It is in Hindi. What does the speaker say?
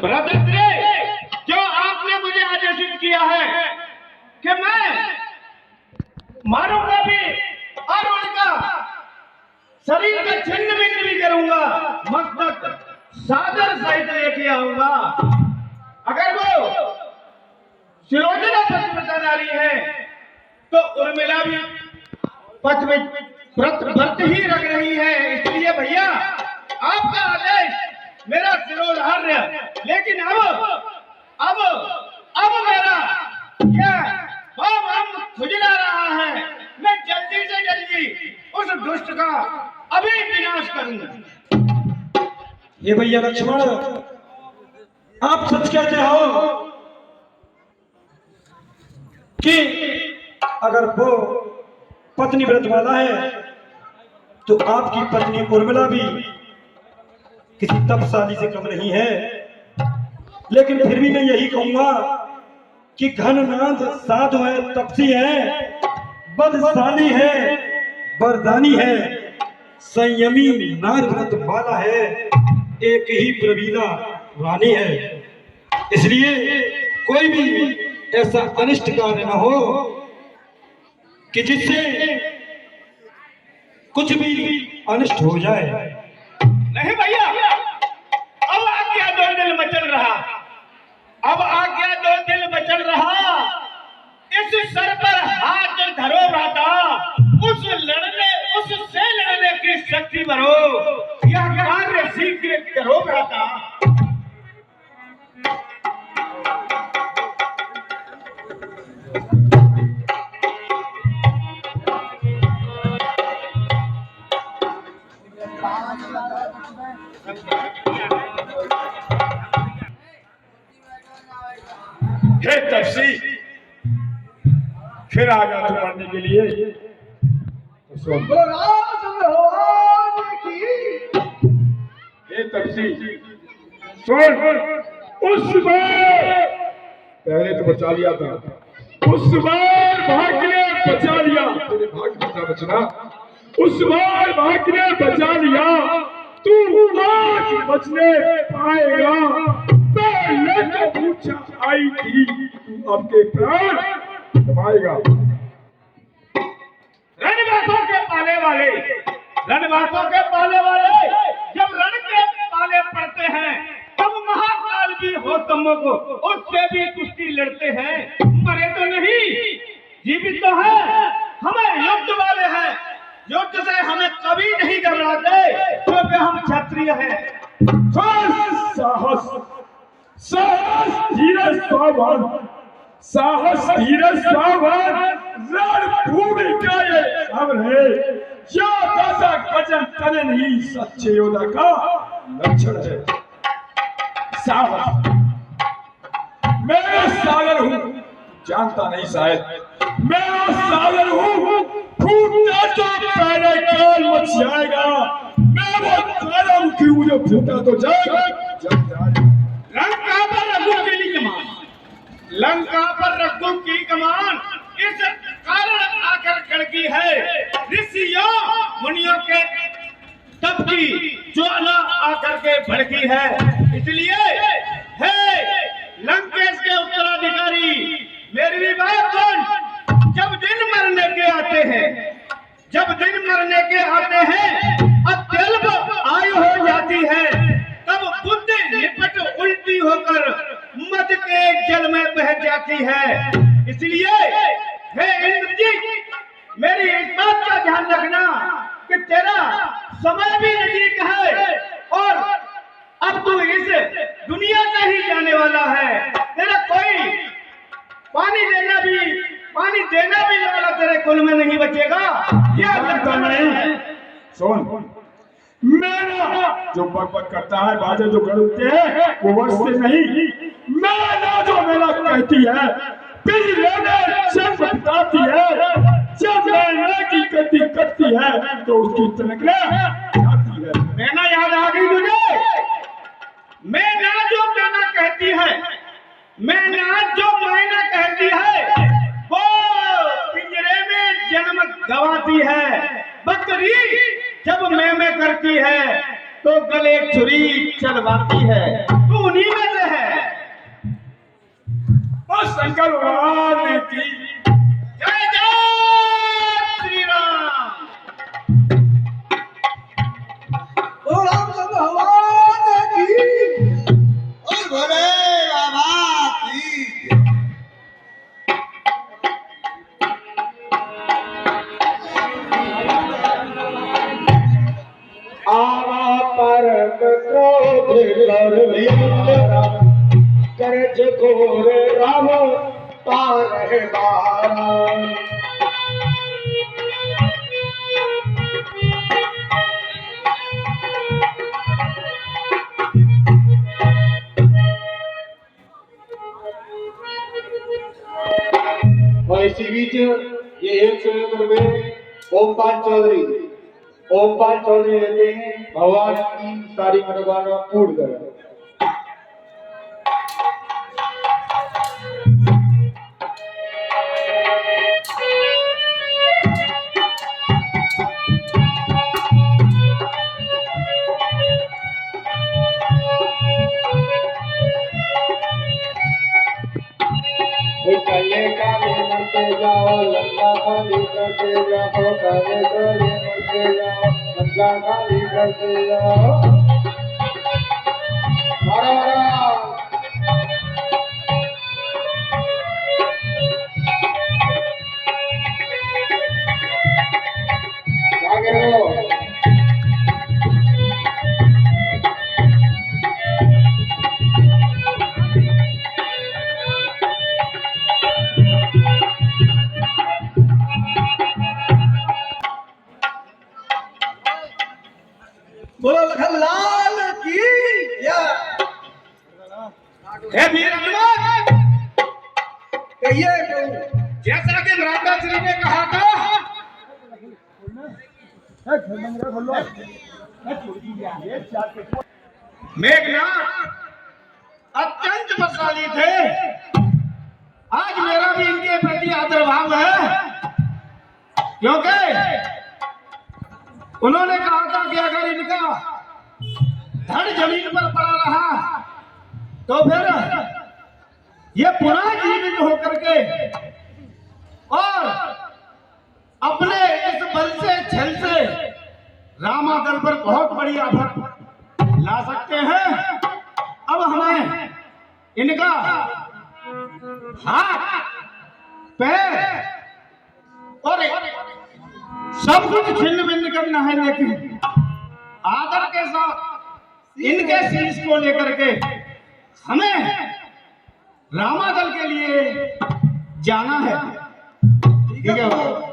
भ्रातृ, जो आपने मुझे आदेशित किया है कि मैं मारूंगा भी और उनका शरीर का छिन्न भिन्न भी करूंगा, मस्तक सादर सहित लेके आऊंगा। अगर वो सुलोचना पतिव्रता नारी है तो उर्मिला भी व्रत ही रख रही है। इसलिए भैया आपका आदेश मेरा शिरोधार्य, लेकिन अब मेरा क्या खुजला रहा है। मैं जल्दी से जल्दी उस दुष्ट का अभी विनाश करूंगा। ये भैया लक्ष्मण, आप सच कहते हो कि अगर वो पत्नी व्रत वाला है तो आपकी पत्नी उर्मिला भी किसी तपशाली से कम नहीं है। लेकिन फिर भी मैं यही कहूंगा कि घननाद साधु है, तपसी है, बदशाली है, वरदानी है, संयमी नार व्रत वाला है, एक ही प्रवीणा रानी है। इसलिए कोई भी ऐसा अनिष्ट कार्य न हो कि जिससे कुछ भी अनिष्ट हो जाए। नहीं भैया, अब आज्ञा दो दिल मचल रहा, अब आज्ञा दो दिल मचल रहा। इस सर पर हाथ धरो भ्राता, उससे लड़ने की शक्ति भरो, यह कार्य शीघ्र करो भ्राता। हे तपसी, फिर आ गया तू मरने के लिए। हे तपसी सुन, उस बार पहले तो बचा लिया था, उस बार भाग ने बचा लिया, तेरे भाग में था बचना, उस बार भाग ने बचा लिया, तू आज बचने पाएगा। पहले तो पूछा आई थी, तू आपके प्राण कमाएगा। रणवासों के पाले वाले, रणवासों के पाले वाले जब रण के पाले पड़ते हैं तब महाकाल भी होतमों को उससे भी कुश्ती लड़ते हैं। मरे तो नहीं, जीवित तो है, हमें युद्ध वाले हैं, युद्ध से हमें कभी नहीं घबराते क्योंकि हम क्षत्रिय हैं। साहस, साहस, धीरज, सावधान, साहस, धीरज, सावधान, रणभूमि का ये अमर है। या दादा गजन तने नहीं सच्चे योद्धा का लक्षण है। साहस, मैं सागर हूँ, जानता नहीं शायद, मैं सागर हूँ, फूटता तो पहले काल मच जाएगा। मैं वो तारा मुखी हूँ जो फूटा तो जाएगा, जब जाएगा। लंका पर रघु की कमान, लंका पर रघु की कमान इस कारण आकर खड़की है। ऋषियों मुनियों के तप की ज्वाला आकर के भड़की है। इसलिए हे लंकेश के उत्तराधिकारी, मेरी भी बात सुन। जब दिन मरने के आते हैं, जब दिन मरने के आते हैं, अत्यल्प आयु हो जाती है, तब बुद्धि निपट उल्टी होकर मद के जल में बह जाती है। इसलिए हे इंद्रजीत, मेरी इस बात का ध्यान रखना कि तेरा समय भी नजदीक है और अब तू इस दुनिया से ही जाने वाला है। तेरा कोई पानी देना भी वाला तेरे कुल में नहीं बचेगा। यह लगता नहीं। सुन, मेरा जो बकबक करता है, बाजे जो गड़ते हैं, वो वर्ष से नहीं, मेरा जो मेरा कहती है, बिजली में जब बताती है, जब मैंने की गति करती है तो उसकी तनकने आती है। मैना याद आ गई तुझे? मैना जो मैना कहती है, मैना जो मैना कहती है, वो पिंजरे में जन्म गवाती है। बकरी जब मैं करती है तो गले छुरी चलवाती है। तू उन्हीं में से है। शंकर भगवान की जय जय श्री राम। भगवान की और भोले बाबा की आवा परम क्रोध करज घोर राम तारह बारा और इसी बीच ये एक सुरेंद्र में ओमपाल चौधरी रहते हैं। भगवान की सारी मनोकामना पूर्ण करें। काले काले मरते जाओ लंका खाली करते जाओ काले काले मरते जाओ लंका खाली करते जाओ हरा हरा आगे लो बोलो लखन लाल की हे वीर हनुमान, कहिए कहूँ जैसा कि राजा श्री ने कहा था, मेघनाथ अत्यंत बलशाली थे। आज मेरा भी इनके प्रति आदर भाव है, क्योंकि उन्होंने कहा था कि अगर इनका धड़ जमीन पर पड़ा रहा तो फिर ये पुनः जीवित होकर के और अपने इस बल से छल से रामादल पर बहुत बड़ी आफत ला सकते हैं। अब हमें इनका हाथ पैर और सब कुछ छिन्न भिन्न करना है, लेकिन आदर के साथ इनके शीश को लेकर के हमें रामादल के लिए जाना है। ठीक है।